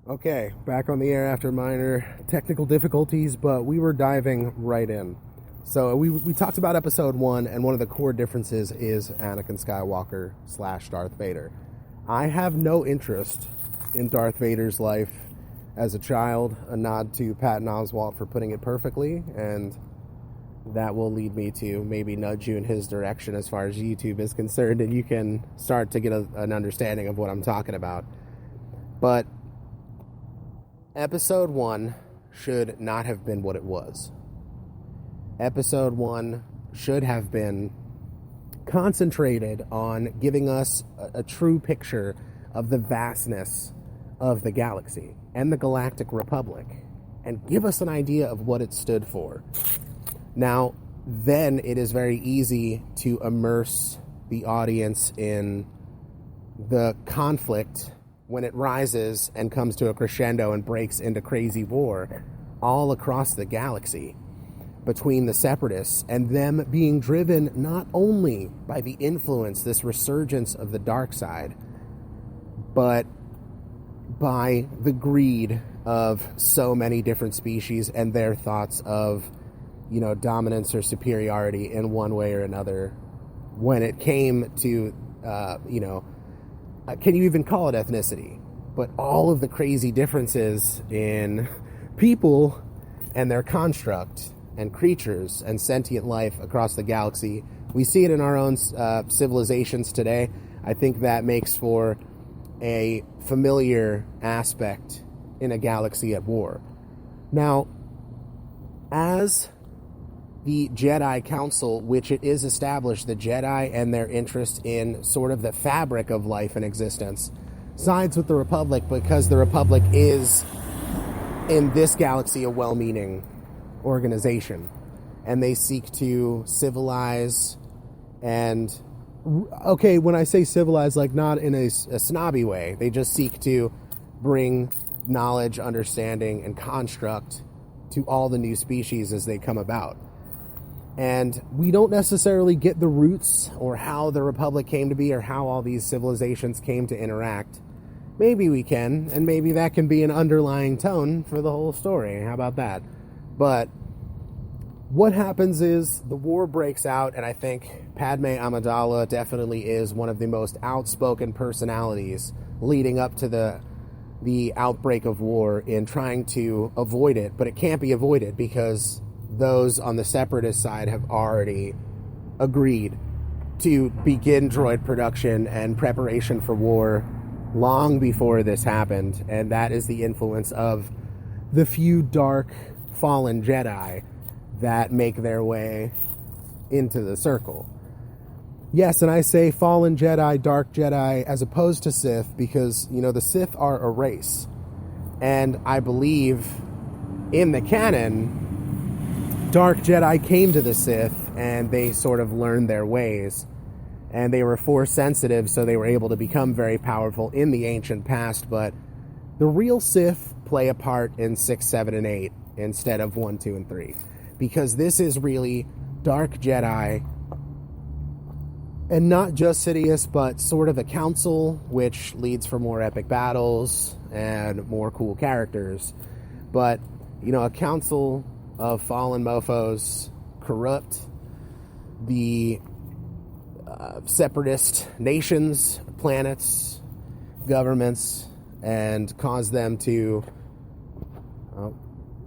Okay, back on the air after minor technical difficulties, but we were diving right in. So we talked about episode 1, and one of the core differences is Anakin Skywalker / Darth Vader. I have no interest in Darth Vader's life as a child, a nod to Patton Oswalt for putting it perfectly, and that will lead me to maybe nudge you in his direction as far as YouTube is concerned, and you can start to get an understanding of what I'm talking about. But Episode 1 should not have been what it was. Episode 1 should have been concentrated on giving us a true picture of the vastness of the galaxy and the Galactic Republic, and give us an idea of what it stood for. Now, then it is very easy to immerse the audience in the conflict when it rises and comes to a crescendo and breaks into crazy war all across the galaxy between the Separatists and them being driven not only by the influence, this resurgence of the dark side, but by the greed of so many different species and their thoughts of, dominance or superiority in one way or another when it came to, can you even call it ethnicity? But all of the crazy differences in people and their construct and creatures and sentient life across the galaxy. We see it in our own civilizations today. I think that makes for a familiar aspect in a galaxy at war. Now, as the Jedi Council, which it is established, the Jedi and their interest in sort of the fabric of life and existence, sides with the Republic because the Republic is, in this galaxy, a well-meaning organization. And they seek to civilize and, okay, when I say civilize, like not in a snobby way, they just seek to bring knowledge, understanding, and construct to all the new species as they come about. And we don't necessarily get the roots or how the Republic came to be or how all these civilizations came to interact. Maybe we can, and maybe that can be an underlying tone for the whole story. How about that? But what happens is the war breaks out, and I think Padme Amidala definitely is one of the most outspoken personalities leading up to the outbreak of war in trying to avoid it. But it can't be avoided because those on the Separatist side have already agreed to begin droid production and preparation for war long before this happened, and that is the influence of the few dark fallen Jedi that make their way into the circle. Yes, and I say fallen Jedi, dark Jedi, as opposed to Sith, because, the Sith are a race. And I believe in the canon, dark Jedi came to the Sith and they sort of learned their ways, and they were force sensitive, so they were able to become very powerful in the ancient past. But the real Sith play a part in 6, 7, and 8 instead of 1, 2, and 3, because this is really dark Jedi, and not just Sidious, but sort of a council, which leads for more epic battles and more cool characters. But a council of fallen mofos corrupt the separatist nations, planets, governments, and cause them to... Oh,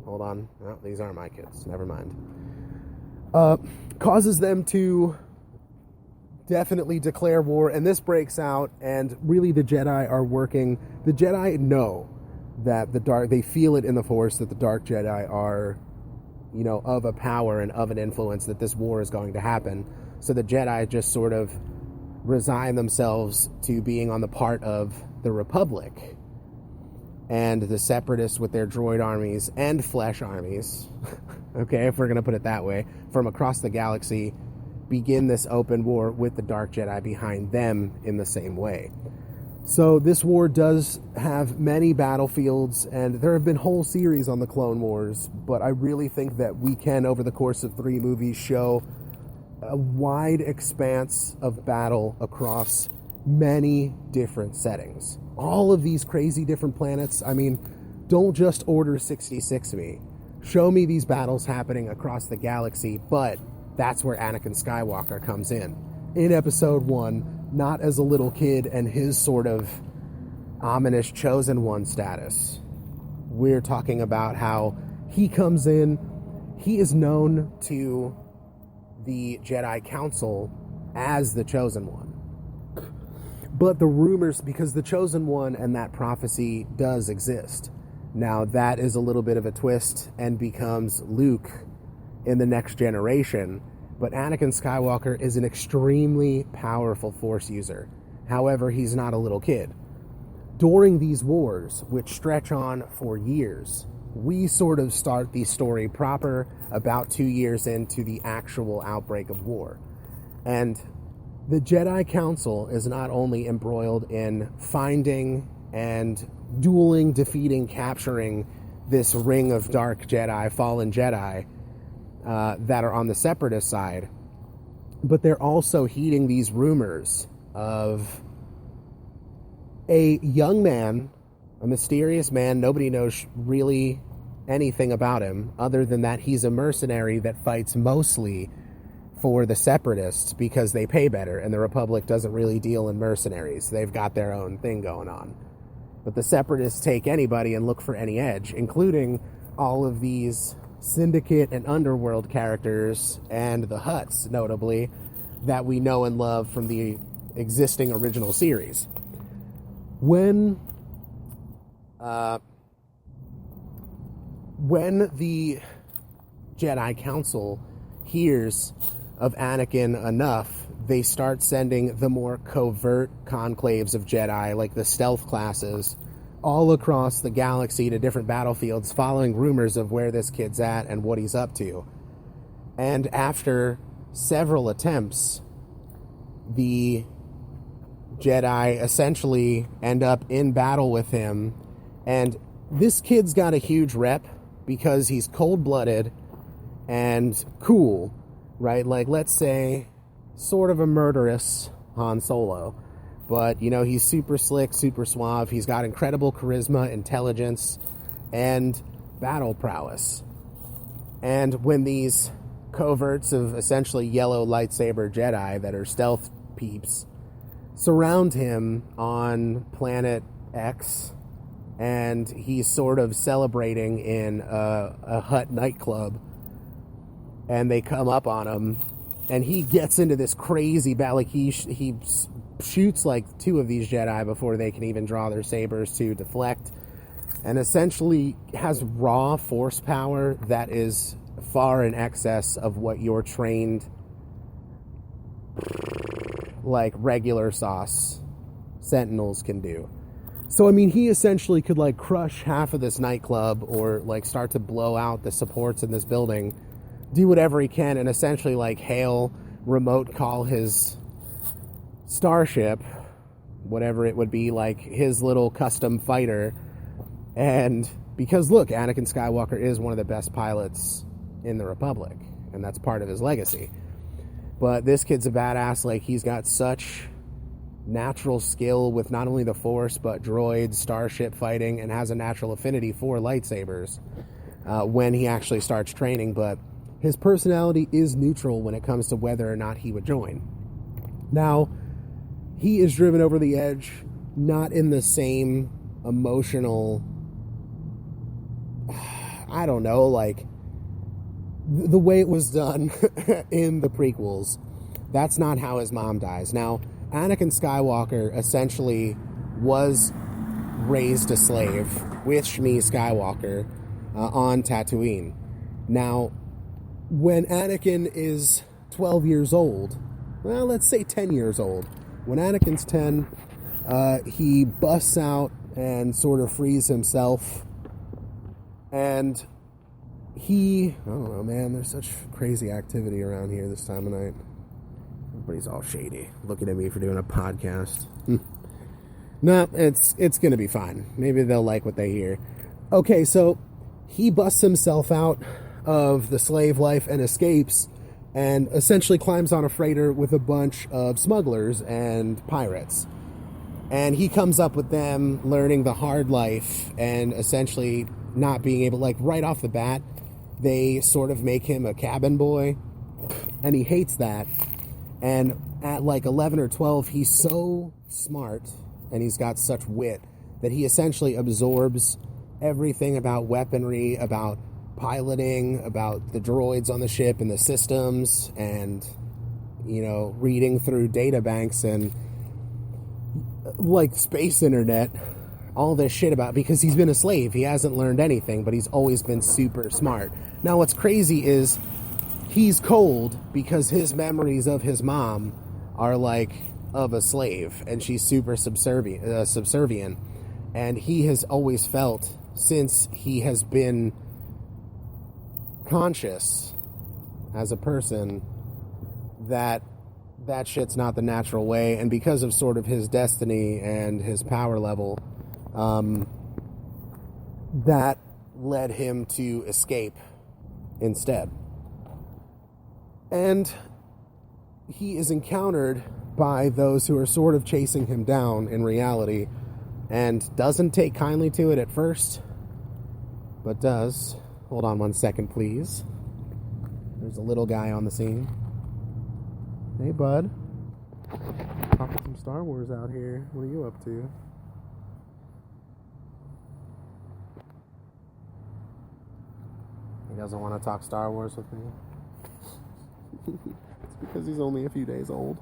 hold on. No, these aren't my kids. Never mind. Causes them to definitely declare war, and this breaks out, and really the Jedi are working. The Jedi know that they feel it in the Force that the Dark Jedi are, of a power and of an influence, that this war is going to happen. So the Jedi just sort of resign themselves to being on the part of the Republic. And the Separatists with their droid armies and flesh armies, okay, if we're going to put it that way, from across the galaxy, begin this open war with the Dark Jedi behind them in the same way. So this war does have many battlefields, and there have been whole series on the Clone Wars, but I really think that we can, over the course of 3 movies, show a wide expanse of battle across many different settings. All of these crazy different planets. I mean, don't just Order 66 me. Show me these battles happening across the galaxy, but that's where Anakin Skywalker comes in. In Episode 1, not as a little kid and his sort of ominous chosen one status. We're talking about how he comes in. He is known to the Jedi Council as the chosen one. But the rumors, because the chosen one and that prophecy does exist. Now, that is a little bit of a twist and becomes Luke in the next generation. But Anakin Skywalker is an extremely powerful Force user. However, he's not a little kid. During these wars, which stretch on for years, we sort of start the story proper about 2 years into the actual outbreak of war. And the Jedi Council is not only embroiled in finding and dueling, defeating, capturing this ring of dark Jedi, fallen Jedi, that are on the Separatist side, but they're also heeding these rumors of a young man, a mysterious man. Nobody knows really anything about him other than that he's a mercenary that fights mostly for the Separatists because they pay better, and the Republic doesn't really deal in mercenaries. They've got their own thing going on. But the Separatists take anybody and look for any edge, including all of these Syndicate and Underworld characters, and the Hutts, notably, that we know and love from the existing original series. When the Jedi Council hears of Anakin enough, they start sending the more covert conclaves of Jedi, like the stealth classes, all across the galaxy to different battlefields, following rumors of where this kid's at and what he's up to. And after several attempts, the Jedi essentially end up in battle with him. And this kid's got a huge rep because he's cold-blooded and cool, right? Like, let's say, sort of a murderous Han Solo. But, you know, he's super slick, super suave. He's got incredible charisma, intelligence, and battle prowess. And when these coverts of essentially yellow lightsaber Jedi that are stealth peeps surround him on planet X, and he's sort of celebrating in a Hutt nightclub, and they come up on him, and he gets into this crazy battle. Like, he shoots like 2 of these Jedi before they can even draw their sabers to deflect, and essentially has raw force power that is far in excess of what your trained, like, regular sauce Sentinels can do. So, I mean, he essentially could, like, crush half of this nightclub, or, like, start to blow out the supports in this building, do whatever he can, and essentially, like, hail, remote call his starship, whatever it would be, like his little custom fighter. And because, look, Anakin Skywalker is one of the best pilots in the Republic, and that's part of his legacy. But this kid's a badass. Like, he's got such natural skill with not only the Force, but droids, starship fighting, and has a natural affinity for lightsabers when he actually starts training. But his personality is neutral when it comes to whether or not he would join. Now, he is driven over the edge, not in the same emotional, I don't know, like, the way it was done in the prequels. That's not how his mom dies. Now, Anakin Skywalker essentially was raised a slave with Shmi Skywalker on Tatooine. Now, when Anakin is 12 years old, well, let's say 10 years old, when Anakin's 10, he busts out and sort of frees himself. And I don't know, man, there's such crazy activity around here this time of night. Everybody's all shady, looking at me for doing a podcast. No, it's going to be fine. Maybe they'll like what they hear. Okay, so he busts himself out of the slave life and escapes and essentially climbs on a freighter with a bunch of smugglers and pirates. And he comes up with them learning the hard life and essentially not being able, like right off the bat, they sort of make him a cabin boy, and he hates that. And at like 11 or 12, he's so smart and he's got such wit that he essentially absorbs everything about weaponry, about piloting, about the droids on the ship and the systems, and, you know, reading through data banks and like space internet, all this shit about, because he's been a slave. He hasn't learned anything, but he's always been super smart. Now what's crazy is he's cold because his memories of his mom are like of a slave, and she's super subservient, and he has always felt, since he has been conscious as a person, that shit's not the natural way. And because of sort of his destiny and his power level, that led him to escape instead. And he is encountered by those who are sort of chasing him down in reality, and doesn't take kindly to it at first, but does. Hold on one second, please. There's a little guy on the scene. Hey, bud. Talking some Star Wars out here. What are you up to? He doesn't want to talk Star Wars with me. It's because he's only a few days old.